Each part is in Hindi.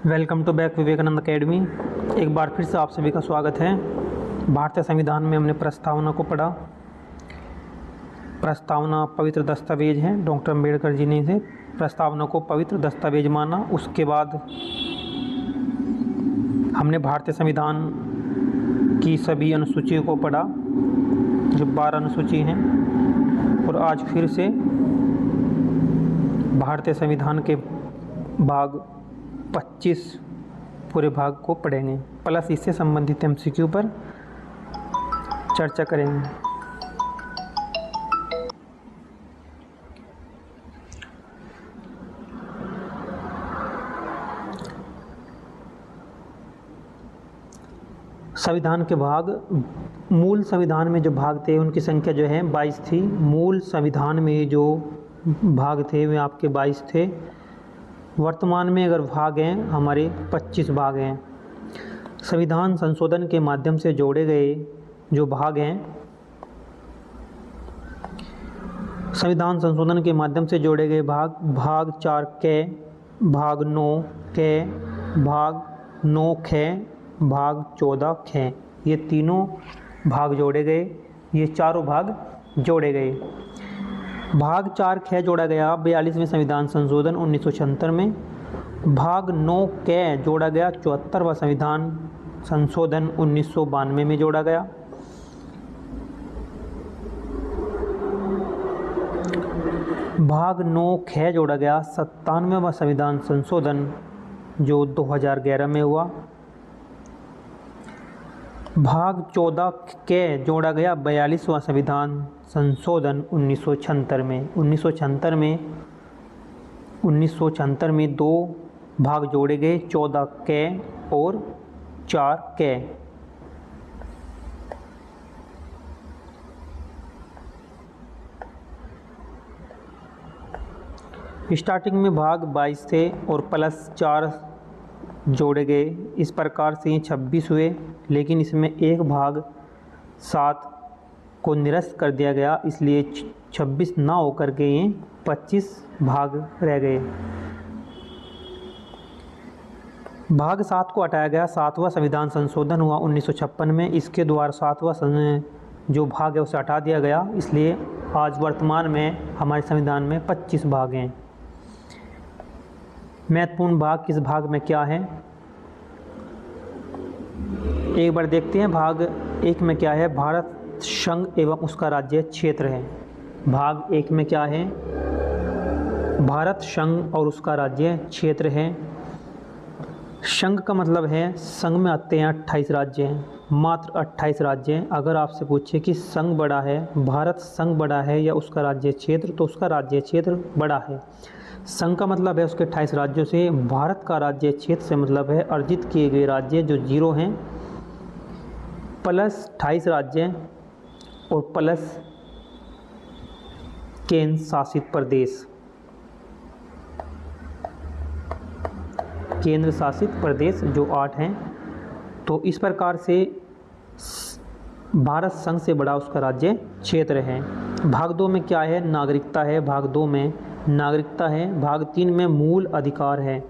Welcome to back Vivekananda academy. एक बार फिर से आप सभी का स्वागत है। भारतीय संविधान में हमने प्रस्तावना को पढ़ा। प्रस्तावना पवित्र दस्तावेज है। डॉक्टर अम्बेडकर जी ने इसे प्रस्तावना को पवित्र दस्तावेज माना। उसके बाद हमने भारतीय संविधान की सभी अनुसूचियों को पढ़ा, जो 12 अनुसूची हैं, और आज फिर से भारतीय संविधान के भाग 25 पूरे भाग को पढ़ेंगे, प्लस इससे संबंधित एमसीक्यू पर चर्चा करेंगे। संविधान के भाग, मूल संविधान में जो भाग थे उनकी संख्या जो है 22 थी। मूल संविधान में जो भाग थे वे आपके 22 थे। वर्तमान में अगर भाग हैं हमारे 25 भाग हैं। संविधान संशोधन के माध्यम से जोड़े गए जो भाग हैं, संविधान संशोधन के माध्यम से जोड़े गए भाग 4 के, भाग 9 के, भाग 9 खे, भाग 14 खे, ये तीनों भाग जोड़े गए। ये चारों भाग जोड़े गए। भाग 4 खे जोड़ा गया 42वें संविधान संशोधन 1976 में। भाग 9 के जोड़ा गया 74वां संविधान संशोधन 1992 में जोड़ा गया। भाग 9 खे जोड़ा गया 97वां संविधान संशोधन जो 2011 में हुआ। भाग 14 के जोड़ा गया 42वां संविधान संशोधन 1976 में। 1976 में 2 भाग जोड़े गए, 14 के और 4 के। स्टार्टिंग में भाग 22 थे और प्लस 4 जोड़े गए। इस प्रकार से ये 26 हुए, लेकिन इसमें एक भाग 7 को निरस्त कर दिया गया, इसलिए 26 ना होकर के ये 25 भाग रह गए। भाग 7 को हटाया गया। 7वां संविधान संशोधन हुआ 1956 में। इसके द्वारा 7वां जो भाग है उसे हटा दिया गया, इसलिए आज वर्तमान में हमारे संविधान में 25 भाग हैं। महत्वपूर्ण भाग किस भाग में क्या है, एक बार देखते हैं। भाग 1 में क्या है, भारत संघ एवं उसका राज्य क्षेत्र है। भाग 1 में क्या है, भारत संघ और उसका राज्य क्षेत्र है। संघ का मतलब है संघ में आते हैं 28 राज्य हैं, मात्र 28 राज्य हैं। अगर आपसे पूछे कि संघ बड़ा है, भारत संघ बड़ा है या उसका राज्य क्षेत्र, तो उसका राज्य क्षेत्र बड़ा है। संघ का मतलब है उसके 28 राज्यों से। भारत का राज्य क्षेत्र से मतलब है अर्जित किए गए राज्य जो 0 हैं, प्लस 28 राज्य और प्लस केंद्र शासित प्रदेश। केंद्र शासित प्रदेश जो 8 हैं। तो इस प्रकार से भारत संघ से बड़ा उसका राज्य क्षेत्र है। भाग 2 में क्या है, नागरिकता है। भाग 2 में नागरिकता है। भाग 3 में मूल अधिकार है।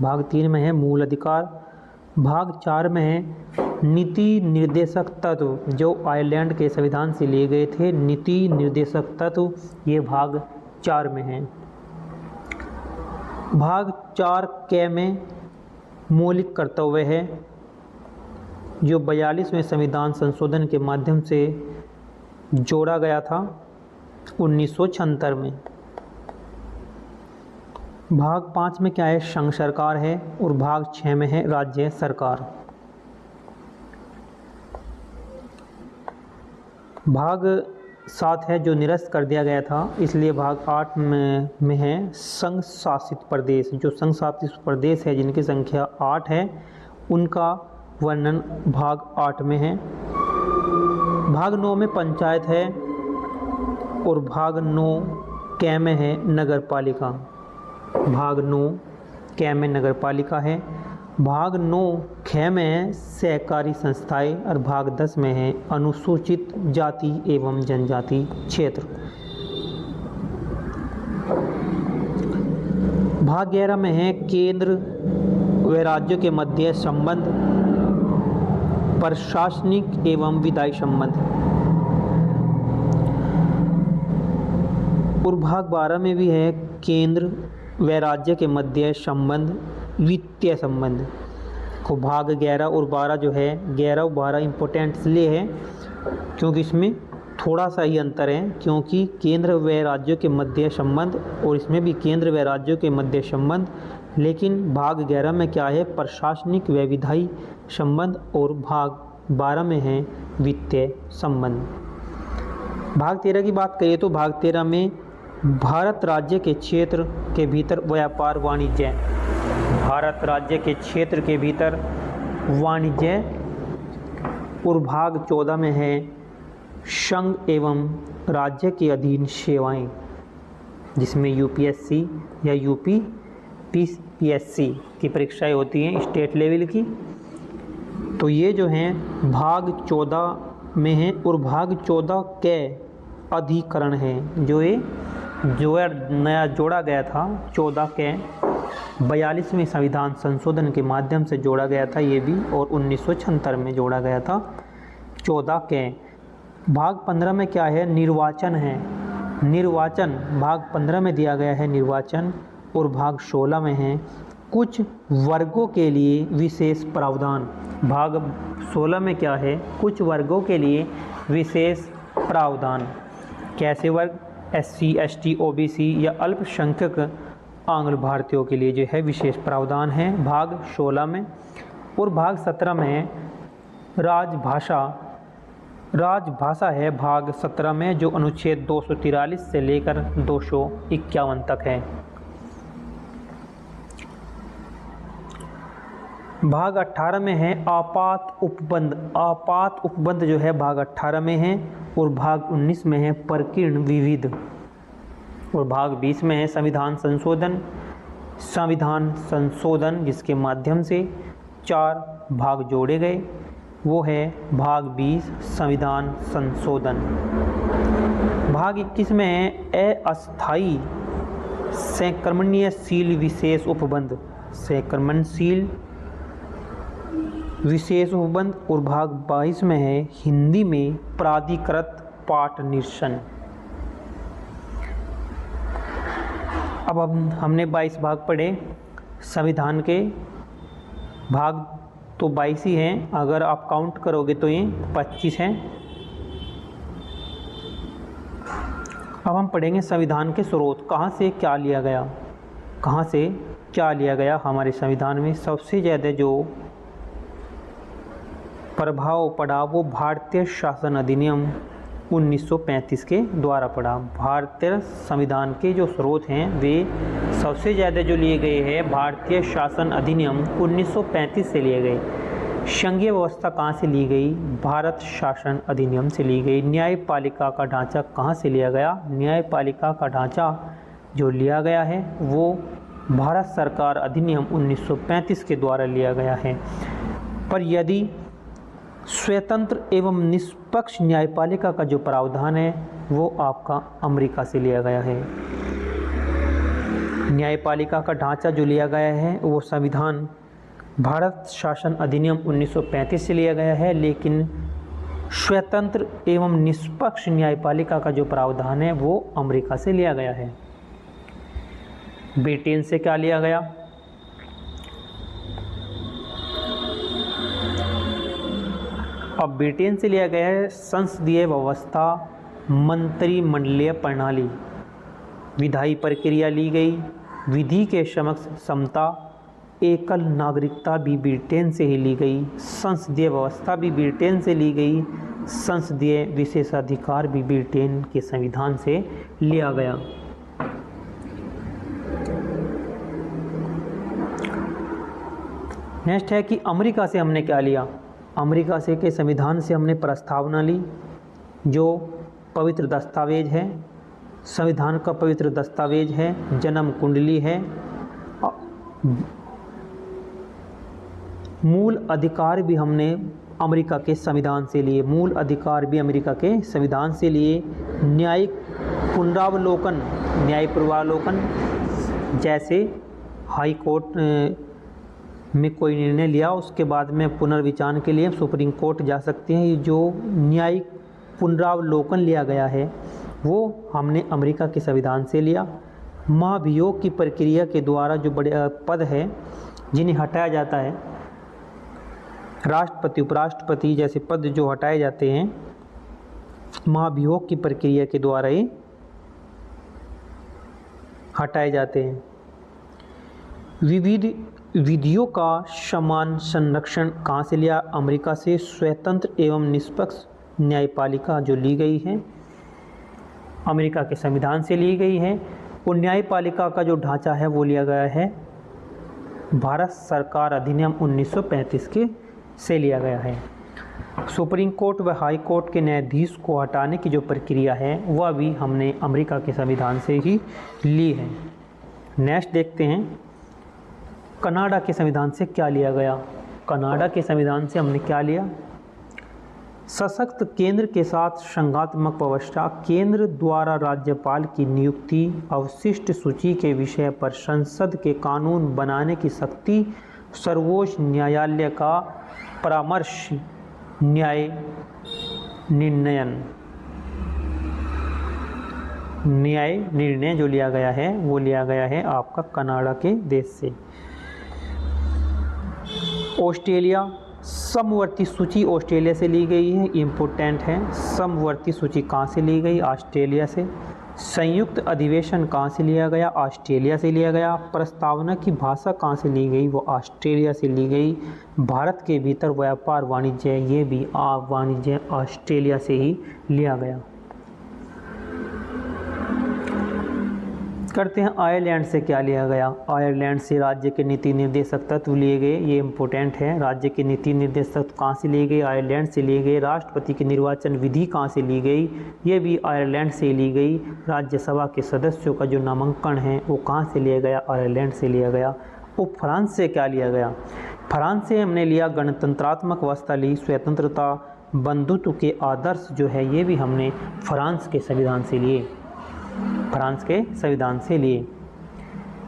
भाग 3 में है मूल अधिकार। भाग 4 में है नीति निर्देशक तत्व, जो आयरलैंड के संविधान से लिए गए थे। नीति निर्देशक तत्व ये भाग 4 में है। भाग 4 के में मौलिक कर्तव्य है, जो 42वें संविधान संशोधन के माध्यम से जोड़ा गया था 1976 में। भाग 5 में क्या है, संघ सरकार है, और भाग 6 में है राज्य सरकार। भाग 7 है जो निरस्त कर दिया गया था, इसलिए भाग 8 में है संघ शासित प्रदेश। जो संघ शासित प्रदेश है जिनकी संख्या 8 है, उनका वर्णन भाग 8 में है। भाग 9 में पंचायत है और भाग 9 कै में है नगर पालिका। भाग 9 कै में नगर पालिका है। भाग 9 ख में है सहकारी संस्थाएं और भाग 10 में है अनुसूचित जाति एवं जनजाति क्षेत्र। भाग 11 में है केंद्र व राज्यों के मध्य संबंध, प्रशासनिक एवं विधायी संबंध। और भाग 12 में भी है केंद्र व राज्य के मध्य संबंध, वित्तीय संबंध को। भाग 11 और 12 जो है, 11 और 12 इम्पोर्टेंट इसलिए है क्योंकि इसमें थोड़ा सा ही अंतर है, क्योंकि केंद्र व राज्यों के मध्य संबंध और इसमें भी केंद्र व राज्यों के मध्य संबंध, लेकिन भाग 11 में क्या है, प्रशासनिक व विधायी संबंध, और भाग 12 में है वित्तीय संबंध। भाग 13 की बात करिए तो भाग 13 में भारत राज्य के क्षेत्र के भीतर व्यापार वाणिज्य, भारत राज्य के क्षेत्र के भीतर वाणिज्य। और भाग 14 में है संघ एवं राज्य के अधीन सेवाएं, जिसमें यूपीएससी या यूपीपीएससी की परीक्षाएं होती हैं स्टेट लेवल की। तो ये जो हैं भाग 14 में हैं। और भाग 14 के अधिकरण हैं, जो नया जोड़ा गया था 14 के 42वें संविधान संशोधन के माध्यम से जोड़ा गया था ये भी, और 1976 में जोड़ा गया था 14 के। भाग 15 में क्या है, निर्वाचन है, निर्वाचन भाग 15 में दिया गया है निर्वाचन। और भाग 16 में है कुछ वर्गों के लिए विशेष प्रावधान, भाग 16 में क्या है, कुछ वर्गों के लिए विशेष प्रावधान। कैसे वर्ग, एससी, एसटी, ओबीसी या अल्पसंख्यक आंग्ल भारतीयों के लिए जो है विशेष प्रावधान है भाग 16 में। और भाग 17 में है राजभाषा, राजभाषा है भाग 17 में, जो अनुच्छेद 243 से लेकर 251 तक है। भाग 18 में है आपात उपबंध, आपात उपबंध जो है भाग 18 में है। और भाग 19 में है प्रकीर्ण विविध। और भाग 20 में है संविधान संशोधन, संविधान संशोधन जिसके माध्यम से 4 भाग जोड़े गए, वो है भाग 20 संविधान संशोधन। भाग 21 में है अस्थायी संक्रमणशील विशेष उपबंध, संक्रमणशील विशेष उपबंध। और भाग 22 में है हिंदी में प्राधिकृत पाठ निरसन। अब हमने 22 भाग पढ़े संविधान के, भाग तो 22 ही हैं, अगर आप काउंट करोगे तो ये 25 हैं। अब हम पढ़ेंगे संविधान के स्रोत, कहाँ से क्या लिया गया, कहाँ से क्या लिया गया हमारे संविधान में। सबसे ज़्यादा जो प्रभाव पड़ा वो भारतीय शासन अधिनियम 1935 के द्वारा पड़ा। भारतीय संविधान के जो स्रोत हैं वे सबसे ज़्यादा जो लिए गए हैं भारतीय शासन अधिनियम 1935 से लिए गए। संघीय व्यवस्था कहाँ से ली गई, भारत शासन अधिनियम से ली गई। न्यायपालिका का ढांचा कहाँ से लिया गया, न्यायपालिका का ढांचा जो लिया गया है वो भारत सरकार अधिनियम 1935 के द्वारा लिया गया है। पर यदि स्वतंत्र एवं निष्पक्ष न्यायपालिका का जो प्रावधान है वो आपका अमेरिका से लिया गया है। न्यायपालिका का ढांचा जो लिया गया है वो संविधान भारत शासन अधिनियम 1935 से लिया गया है, लेकिन स्वतंत्र एवं निष्पक्ष न्यायपालिका का जो प्रावधान है वो अमेरिका से लिया गया है। ब्रिटेन से क्या लिया गया, अब ब्रिटेन से लिया गया है संसदीय व्यवस्था, मंत्रिमंडलीय प्रणाली, विधायी प्रक्रिया ली गई, विधि के समक्ष समता, एकल नागरिकता भी ब्रिटेन से ही ली गई, संसदीय व्यवस्था भी ब्रिटेन से ली गई, संसदीय विशेषाधिकार भी ब्रिटेन के संविधान से लिया गया। नेक्स्ट है कि अमेरिका से हमने क्या लिया, अमेरिका से के संविधान से हमने प्रस्तावना ली जो पवित्र दस्तावेज है, संविधान का पवित्र दस्तावेज है, जन्म कुंडली है, मूल अधिकार भी हमने अमेरिका के संविधान से लिए, मूल अधिकार भी अमेरिका के संविधान से लिए, न्यायिक पुनरावलोकन, न्यायिक पूर्वावलोकन जैसे हाई कोर्ट में कोई निर्णय लिया उसके बाद में पुनर्विचार के लिए सुप्रीम कोर्ट जा सकते हैं। ये जो न्यायिक पुनरावलोकन लिया गया है वो हमने अमेरिका के संविधान से लिया। महाभियोग की प्रक्रिया के द्वारा जो बड़े पद है जिन्हें हटाया जाता है, राष्ट्रपति उपराष्ट्रपति जैसे पद जो हटाए जाते हैं, महाभियोग की प्रक्रिया के द्वारा ही हटाए जाते हैं। विविध विधियों का समान संरक्षण कहाँ से लिया? अमेरिका से। स्वतंत्र एवं निष्पक्ष न्यायपालिका जो ली गई है अमेरिका के संविधान से ली गई है। और न्यायपालिका का जो ढांचा है वो लिया गया है भारत सरकार अधिनियम 1935 के से लिया गया है। सुप्रीम कोर्ट व हाई कोर्ट के न्यायाधीश को हटाने की जो प्रक्रिया है वह भी हमने अमेरिका के संविधान से ही ली है। नेक्स्ट देखते हैं कनाडा के संविधान से क्या लिया गया। कनाडा के संविधान से हमने क्या लिया? सशक्त केंद्र के साथ संघात्मक व्यवस्था, केंद्र द्वारा राज्यपाल की नियुक्ति, अवशिष्ट सूची के विषय पर संसद के कानून बनाने की शक्ति, सर्वोच्च न्यायालय का परामर्श, न्याय निर्णय जो लिया गया है वो लिया गया है आपका कनाडा के देश से। ऑस्ट्रेलिया, समवर्ती सूची ऑस्ट्रेलिया से ली गई है, इम्पोर्टेंट है। समवर्ती सूची कहाँ से ली गई? ऑस्ट्रेलिया से। संयुक्त अधिवेशन कहाँ से लिया गया? ऑस्ट्रेलिया से लिया गया। प्रस्तावना की भाषा कहाँ से ली गई? वो ऑस्ट्रेलिया से ली गई। भारत के भीतर व्यापार वाणिज्य, ये भी वाणिज्य ऑस्ट्रेलिया से ही लिया गया। करते हैं आयरलैंड से क्या लिया गया। आयरलैंड से राज्य के नीति निर्देशक तत्व लिए गए, ये इम्पोर्टेंट है। राज्य के नीति निर्देशक कहाँ से लिए गए? आयरलैंड से लिए गए। राष्ट्रपति की निर्वाचन विधि कहाँ से ली गई? ये भी आयरलैंड से ली गई। राज्यसभा के सदस्यों का जो नामांकन है वो कहाँ से लिया गया? आयरलैंड से लिया गया। और फ्रांस से क्या लिया गया? फ्रांस से हमने लिया गणतंत्रात्मक व्यवस्था ली, स्वतंत्रता, बंधुत्व के आदर्श जो है ये भी हमने फ्रांस के संविधान से लिए, फ्रांस के संविधान से लिए।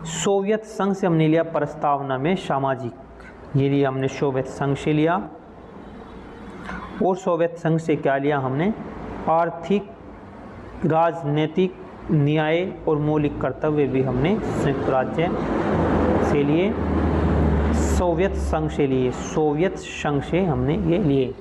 सोवियत संघ से हमने लिया प्रस्तावना में सामाजिक, ये लिया हमने सोवियत संघ से लिया। और सोवियत संघ से क्या लिया हमने? आर्थिक, राजनीतिक, न्याय और मौलिक कर्तव्य भी हमने संयुक्त राज्य से लिए, सोवियत संघ से लिए, सोवियत संघ से हमने ये लिए।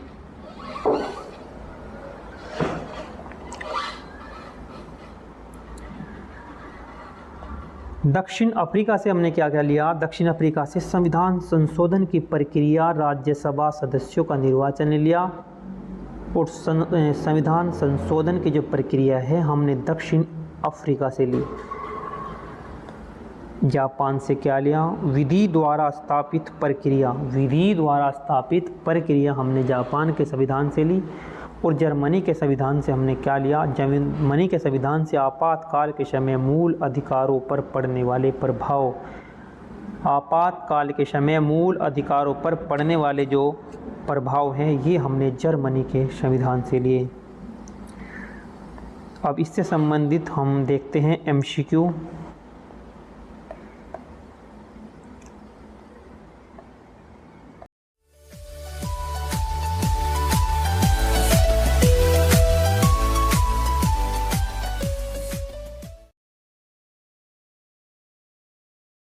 दक्षिण अफ्रीका से हमने क्या क्या लिया? दक्षिण अफ्रीका से संविधान संशोधन की प्रक्रिया, राज्यसभा सदस्यों का निर्वाचन लिया। और संविधान संशोधन की जो प्रक्रिया है हमने दक्षिण अफ्रीका से ली। जापान से क्या लिया? विधि द्वारा स्थापित प्रक्रिया, विधि द्वारा स्थापित प्रक्रिया हमने जापान के संविधान से ली। और जर्मनी के संविधान से हमने क्या लिया? जर्मनी के संविधान से आपातकाल के समय मूल अधिकारों पर पड़ने वाले प्रभाव, आपातकाल के समय मूल अधिकारों पर पड़ने वाले जो प्रभाव हैं ये हमने जर्मनी के संविधान से लिए। अब इससे संबंधित हम देखते हैं MCQ।